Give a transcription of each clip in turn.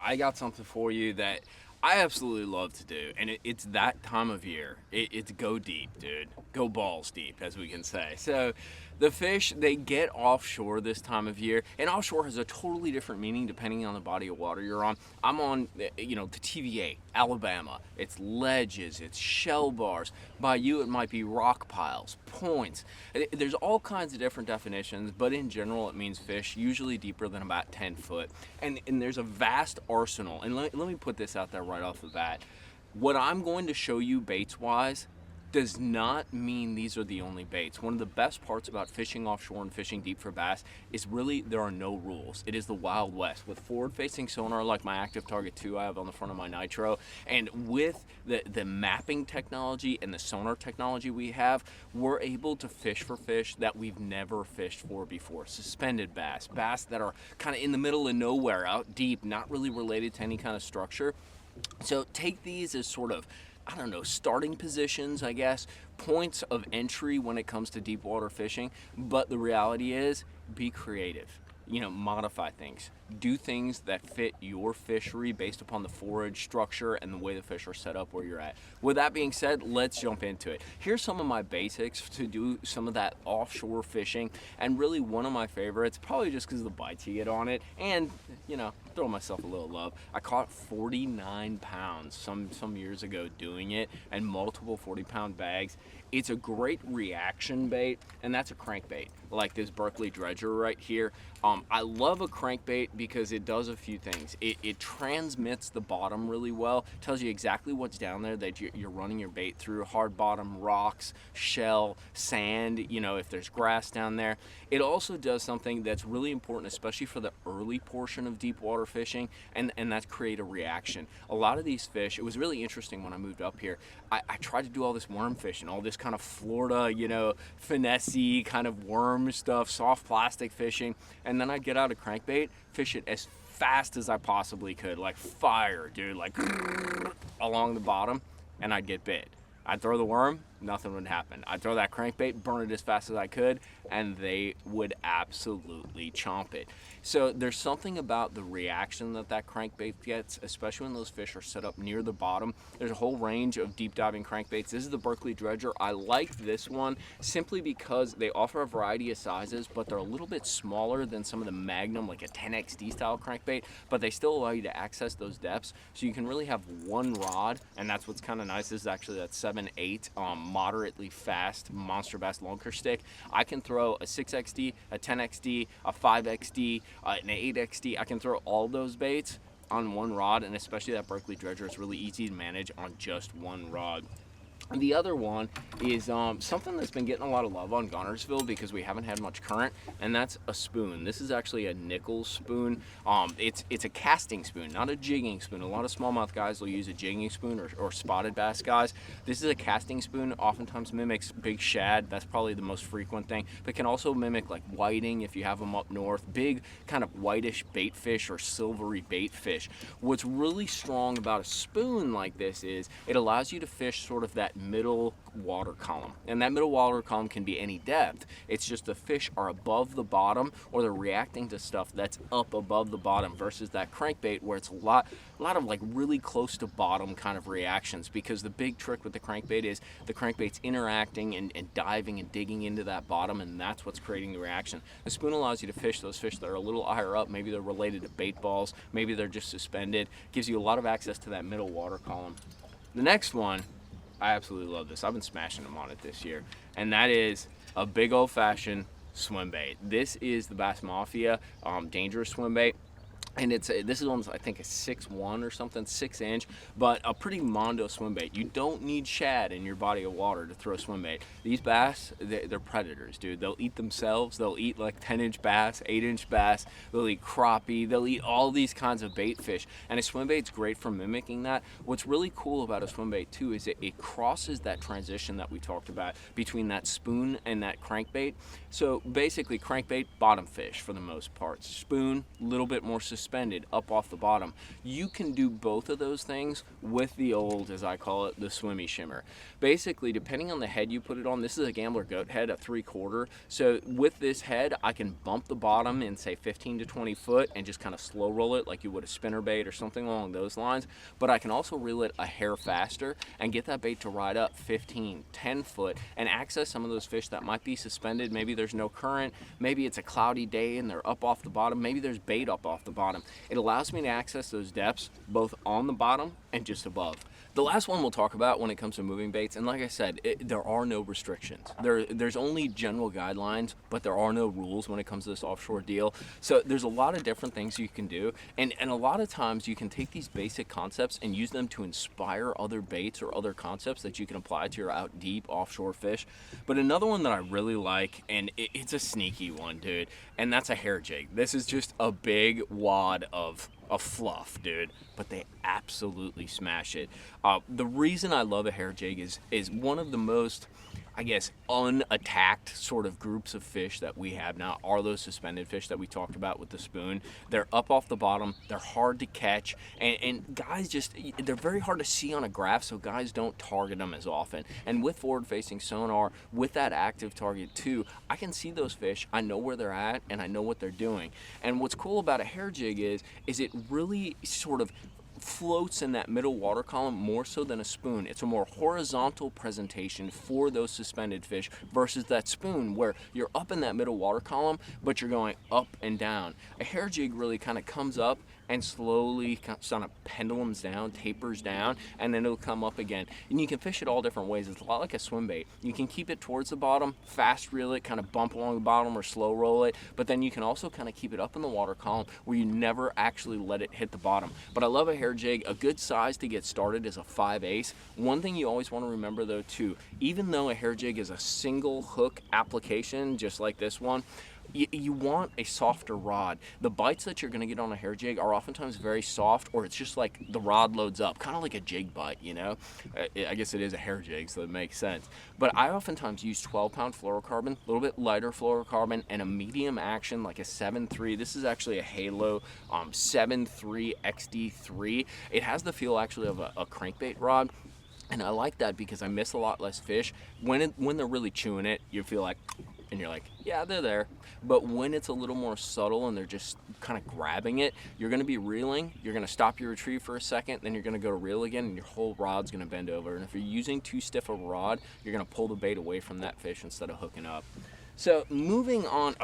I got something for you that I absolutely love to do, and it's that time of year. It's go deep, dude. Go balls deep, as we can say. So, the fish, they get offshore this time of year, and offshore has a totally different meaning depending on the body of water you're on. I'm on, the TVA, Alabama. It's ledges, it's shell bars. By you, it might be rock piles, points. There's all kinds of different definitions, but in general, it means fish, usually deeper than about 10 foot. And there's a vast arsenal. And let me put this out there right off the bat. What I'm going to show you baits wise does not mean these are the only baits. One of the best parts about fishing offshore and fishing deep for bass is really there are no rules. It is the Wild West. With forward-facing sonar like my Active Target 2 I have on the front of my Nitro, and with the mapping technology and the sonar technology we have, we're able to fish for fish that we've never fished for before. Suspended bass, bass that are kind of in the middle of nowhere, out deep, not really related to any kind of structure. So take these as sort of, I don't know, starting positions, I guess, points of entry when it comes to deep water fishing. But the reality is, be creative. Modify things. Do things that fit your fishery based upon the forage structure and the way the fish are set up where you're at. With that being said, let's jump into it. Here's some of my basics to do some of that offshore fishing, and really one of my favorites, probably just because of the bites you get on it, and throw myself a little love. I caught 49 pounds some years ago doing it, and multiple 40-pound bags. It's a great reaction bait, and that's a crankbait, like this Berkley Dredger right here. I love a crankbait because it does a few things. It transmits the bottom really well, tells you exactly what's down there that you're running your bait through: hard bottom, rocks, shell, sand, if there's grass down there. It also does something that's really important, especially for the early portion of deep water fishing, and that's create a reaction. A lot of these fish, it was really interesting when I moved up here. I tried to do all this worm fishing, all this kind of Florida, finesse kind of worm stuff, soft plastic fishing, and then I'd get out a crankbait, fish it as fast as I possibly could, like fire, dude, like along the bottom, and I'd get bit. I'd throw the worm, nothing would happen. I'd throw that crankbait, burn it as fast as I could, and they would absolutely chomp it. So there's something about the reaction that crankbait gets, especially when those fish are set up near the bottom. There's a whole range of deep diving crankbaits. This is the Berkley Dredger. I like this one simply because they offer a variety of sizes, but they're a little bit smaller than some of the Magnum, like a 10XD style crankbait, but they still allow you to access those depths. So you can really have one rod, and that's what's kind of nice. This is actually that 7/8 moderately fast monster bass lunker stick. I can throw a 6XD, a 10XD, a 5XD, an 8XD. I can throw all those baits on one rod, and especially that Berkley Dredger, it's really easy to manage on just one rod. And the other one is something that's been getting a lot of love on Gunnersville because we haven't had much current, and that's a spoon. This is actually a nickel spoon. It's a casting spoon, not a jigging spoon. A lot of smallmouth guys will use a jigging spoon, or spotted bass guys. This is a casting spoon. Oftentimes mimics big shad. That's probably the most frequent thing, but can also mimic like whiting if you have them up north. Big kind of whitish bait fish or silvery bait fish. What's really strong about a spoon like this is it allows you to fish sort of that middle water column, and that middle water column can be any depth. It's just the fish are above the bottom, or they're reacting to stuff that's up above the bottom, versus that crankbait where it's a lot of like really close to bottom kind of reactions, because the big trick with the crankbait is the crankbait's interacting and diving and digging into that bottom, and that's what's creating the reaction. The spoon allows you to fish those fish that are a little higher up. Maybe they're related to bait balls, maybe they're just suspended. Gives you a lot of access to that middle water column. The next one, I absolutely love this. I've been smashing them on it this year, and that is a big old-fashioned swim bait. This is the Bass Mafia dangerous swim bait. And this is almost, I think, a 6'1" or something, 6-inch, but a pretty mondo swim bait. You don't need shad in your body of water to throw a swim bait. These bass, they're predators, dude. They'll eat themselves. They'll eat like 10-inch bass, 8-inch bass. They'll eat crappie. They'll eat all these kinds of bait fish. And a swim bait's great for mimicking that. What's really cool about a swim bait too is it crosses that transition that we talked about between that spoon and that crankbait. So basically, crankbait, bottom fish for the most part. Spoon, a little bit more suspended suspended up off the bottom. You can do both of those things with the old, as I call it, the swimmy shimmer. Basically, depending on the head you put it on, this is a Gambler Goat head, a 3/4. So with this head, I can bump the bottom in say 15 to 20 foot and just kind of slow roll it like you would a spinnerbait or something along those lines. But I can also reel it a hair faster and get that bait to ride up 15, 10 foot and access some of those fish that might be suspended. Maybe there's no current, maybe it's a cloudy day and they're up off the bottom, maybe there's bait up off the bottom. It allows me to access those depths both on the bottom and just above. The last one we'll talk about when it comes to moving baits, and like I said, there are no restrictions. There's only general guidelines, but there are no rules when it comes to this offshore deal. So there's a lot of different things you can do, and a lot of times you can take these basic concepts and use them to inspire other baits or other concepts that you can apply to your out deep offshore fish. But another one that I really like, and it's a sneaky one, dude, and that's a hair jig. This is just a big wad of fluff, dude, but they absolutely smash it. The reason I love a hair jig is one of the most, I guess, unattacked sort of groups of fish that we have now are those suspended fish that we talked about with the spoon. They're up off the bottom, they're hard to catch, and guys they're very hard to see on a graph, so guys don't target them as often. And with forward-facing sonar, with that active target too, I can see those fish, I know where they're at, and I know what they're doing. And what's cool about a hair jig is it really sort of floats in that middle water column more so than a spoon. It's a more horizontal presentation for those suspended fish versus that spoon where you're up in that middle water column but you're going up and down. A hair jig really kind of comes up and slowly kind of pendulums down, tapers down, and then it'll come up again. And you can fish it all different ways. It's a lot like a swim bait. You can keep it towards the bottom, fast reel it, kind of bump along the bottom or slow roll it, but then you can also kind of keep it up in the water column where you never actually let it hit the bottom. But I love a hair jig. A good size to get started is a 5/8. One thing you always want to remember though too, even though a hair jig is a single hook application, just like this one, you want a softer rod. The bites that you're going to get on a hair jig are oftentimes very soft, or it's just like the rod loads up, kind of like a jig bite, you know? I guess it is a hair jig, so it makes sense. But I oftentimes use 12-pound fluorocarbon, a little bit lighter fluorocarbon, and a medium action like a 7.3. This is actually a Halo 7.3 XD3. It has the feel actually of a crankbait rod. And I like that because I miss a lot less fish. When they're really chewing it, you feel like, and you're like, yeah, they're there. But when it's a little more subtle and they're just kind of grabbing it, you're going to be reeling, you're going to stop your retrieve for a second, then you're going to go to reel again, and your whole rod's going to bend over. And if you're using too stiff of a rod, you're going to pull the bait away from that fish instead of hooking up. So moving on,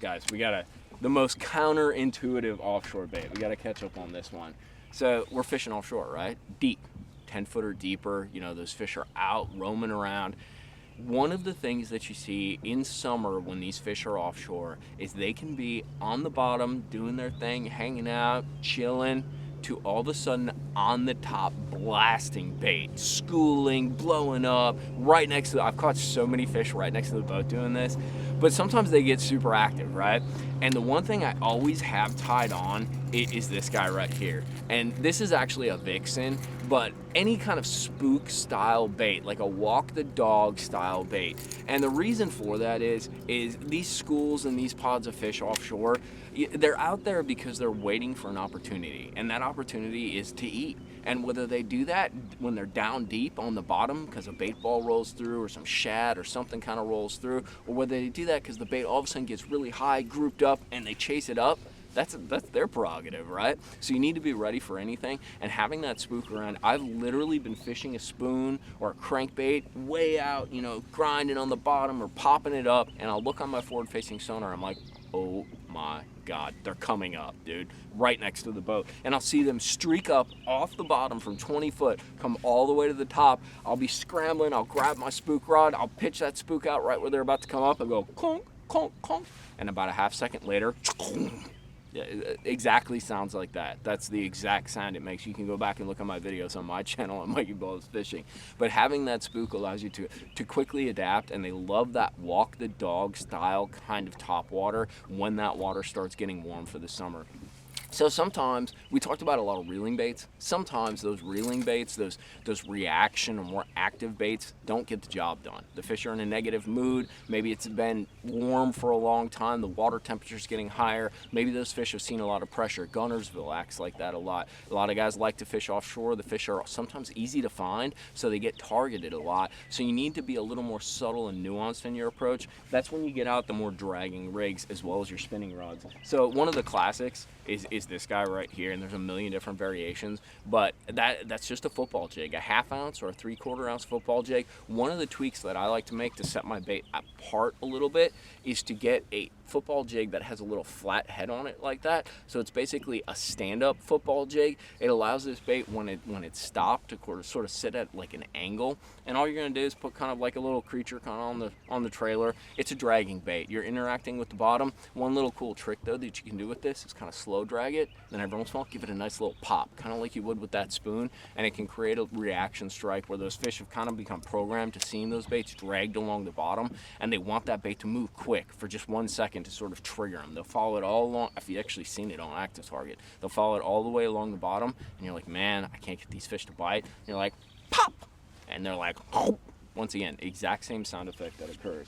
guys, we got the most counterintuitive offshore bait. We got to catch up on this one. So we're fishing offshore, right? Deep, 10 foot or deeper. You know, those fish are out roaming around. One of the things that you see in summer when these fish are offshore is they can be on the bottom doing their thing, hanging out, chilling, to all of a sudden on the top blasting bait, schooling, blowing up, right next to, I've caught so many fish right next to the boat doing this, but sometimes they get super active, right? And the one thing I always have tied on is this guy right here. And this is actually a vixen, but any kind of spook style bait, like a walk the dog style bait. And the reason for that is these schools and these pods of fish offshore, they're out there because they're waiting for an opportunity, and that opportunity is to eat. And whether they do that when they're down deep on the bottom because a bait ball rolls through or some shad or something kind of rolls through, or whether they do that because the bait all of a sudden gets really high, grouped up, and they chase it up, that's their prerogative, right? So you need to be ready for anything, and having that spook around. I've literally been fishing a spoon or a crankbait way out, you know, grinding on the bottom or popping it up, and I'll look on my forward-facing sonar, I'm like, oh my God, they're coming up, dude, right next to the boat. And I'll see them streak up off the bottom from 20 foot, come all the way to the top. I'll be scrambling, I'll grab my spook rod, I'll pitch that spook out right where they're about to come up and go clunk, clunk, clunk. And about a half second later, yeah, it exactly sounds like that. That's the exact sound it makes. You can go back and look at my videos on my channel on Mikey Balls Fishing. But having that spook allows you to quickly adapt, and they love that walk the dog style kind of top water when that water starts getting warm for the summer. So sometimes, we talked about a lot of reeling baits. Sometimes those reeling baits, those reaction or more active baits don't get the job done. The fish are in a negative mood. Maybe it's been warm for a long time. The water temperature's getting higher. Maybe those fish have seen a lot of pressure. Gunnersville acts like that a lot. A lot of guys like to fish offshore. The fish are sometimes easy to find, so they get targeted a lot. So you need to be a little more subtle and nuanced in your approach. That's when you get out the more dragging rigs as well as your spinning rods. So one of the classics is this guy right here, and there's a million different variations, but that's just a football jig, a 1/2 ounce or a 3/4 ounce football jig. One of the tweaks that I like to make to set my bait apart a little bit is to get a football jig that has a little flat head on it like that. So it's basically a stand-up football jig. It allows this bait, when it's stopped, to sort of sit at like an angle, and all you're going to do is put kind of like a little creature kind of on the trailer. It's a dragging bait. You're interacting with the bottom. One little cool trick though that you can do with this is kind of slow drag it, then every once in a while give it a nice little pop, kind of like you would with that spoon, and it can create a reaction strike where those fish have kind of become programmed to seeing those baits dragged along the bottom, and they want that bait to move quick for just 1 second to sort of trigger them. They'll follow it all along. If you've actually seen it on active target, they'll follow it all the way along the bottom, and you're like, man, I can't get these fish to bite. And you're like, pop, and they're like, oh. Once again, exact same sound effect that occurs.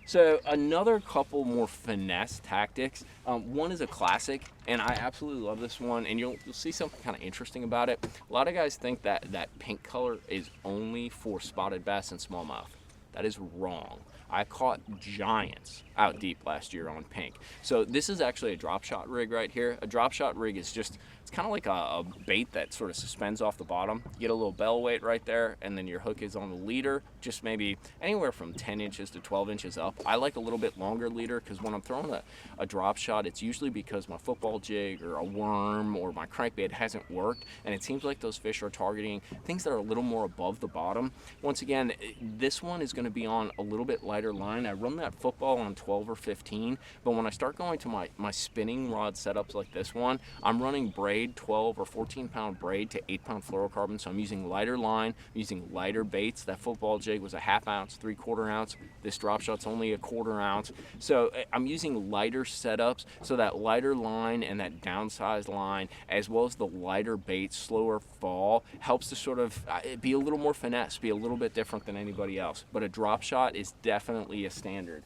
So another couple more finesse tactics. One is a classic, and I absolutely love this one, and you'll see something kind of interesting about it. A lot of guys think that pink color is only for spotted bass and smallmouth. That is wrong. I caught giants out deep last year on pink. So this is actually a drop shot rig right here. A drop shot rig is just, it's kind of like a bait that sort of suspends off the bottom. You get a little bell weight right there, and then your hook is on the leader, just maybe anywhere from 10 inches to 12 inches up. I like a little bit longer leader, because when I'm throwing a drop shot, it's usually because my football jig or a worm or my crankbait hasn't worked, and it seems like those fish are targeting things that are a little more above the bottom. Once again, this one is going to be on a little bit lighter line. I run that football on 12 or 15, but when I start going to my spinning rod setups like this one, I'm running braid, 12 or 14 pound braid to 8 pound fluorocarbon, so I'm using lighter line, I'm using lighter baits. That football jig was a 1/2 ounce, 3/4 ounce. This drop shot's only a 1/4 ounce. So I'm using lighter setups, so that lighter line and that downsized line, as well as the lighter bait, slower fall, helps to sort of be a little more finesse, be a little bit different than anybody else. But a drop shot is definitely a standard.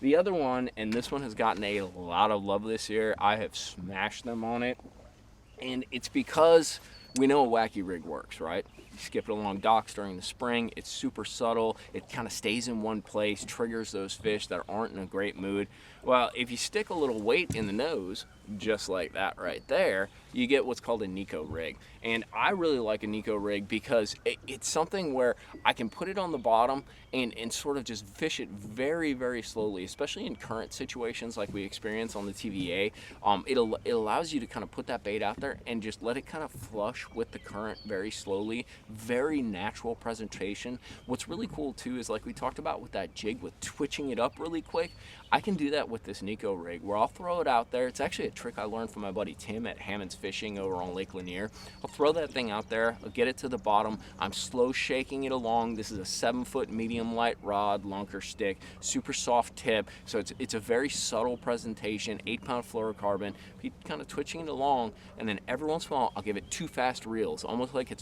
The other one, and this one has gotten a lot of love this year, I have smashed them on it, and it's because we know a wacky rig works, right? You skip it along docks during the spring, it's super subtle, it kind of stays in one place, triggers those fish that aren't in a great mood. Well, if you stick a little weight in the nose, just like that right there, you get what's called a Nico Rig. And I really like a Nico Rig because it's something where I can put it on the bottom and sort of just fish it very, very slowly, especially in current situations like we experience on the TVA. It allows you to kind of put that bait out there and just let it kind of flush with the current very slowly, very natural presentation. What's really cool too is, like we talked about with that jig, with twitching it up really quick, I can do that with this Nico Rig, where I'll throw it out there. It's actually a trick I learned from my buddy Tim at Hammond's Fishing over on Lake Lanier. I'll throw that thing out there, I'll get it to the bottom, I'm slow shaking it along. This is a 7-foot medium light rod, lunker stick, super soft tip, so it's a very subtle presentation, 8 pound fluorocarbon, kind of twitching it along, and then every once in a while I'll give it 2 fast reels, almost like you're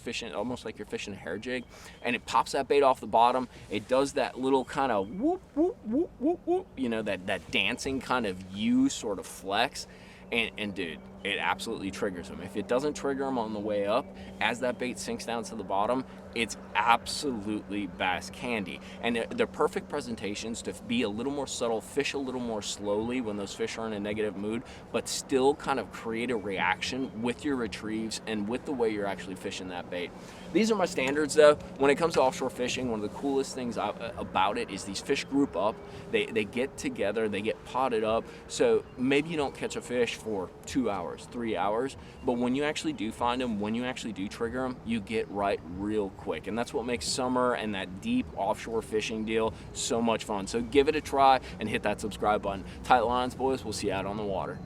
fishing a hair jig, and it pops that bait off the bottom. It does that little kind of whoop, whoop, whoop, whoop, whoop, you know, that dancing kind of U sort of flex, and dude, it absolutely triggers them. If it doesn't trigger them on the way up, as that bait sinks down to the bottom, it's absolutely bass candy. And they're perfect presentations to be a little more subtle, fish a little more slowly when those fish are in a negative mood, but still kind of create a reaction with your retrieves and with the way you're actually fishing that bait. These are my standards though. When it comes to offshore fishing, one of the coolest things about it is these fish group up. They get together, they get potted up. So maybe you don't catch a fish for 2 hours, 3 hours, but when you actually do find them, when you actually do trigger them, you get right real quick. And that's what makes summer and that deep offshore fishing deal so much fun. So give it a try and hit that subscribe button. Tight lines, boys. We'll see you out on the water.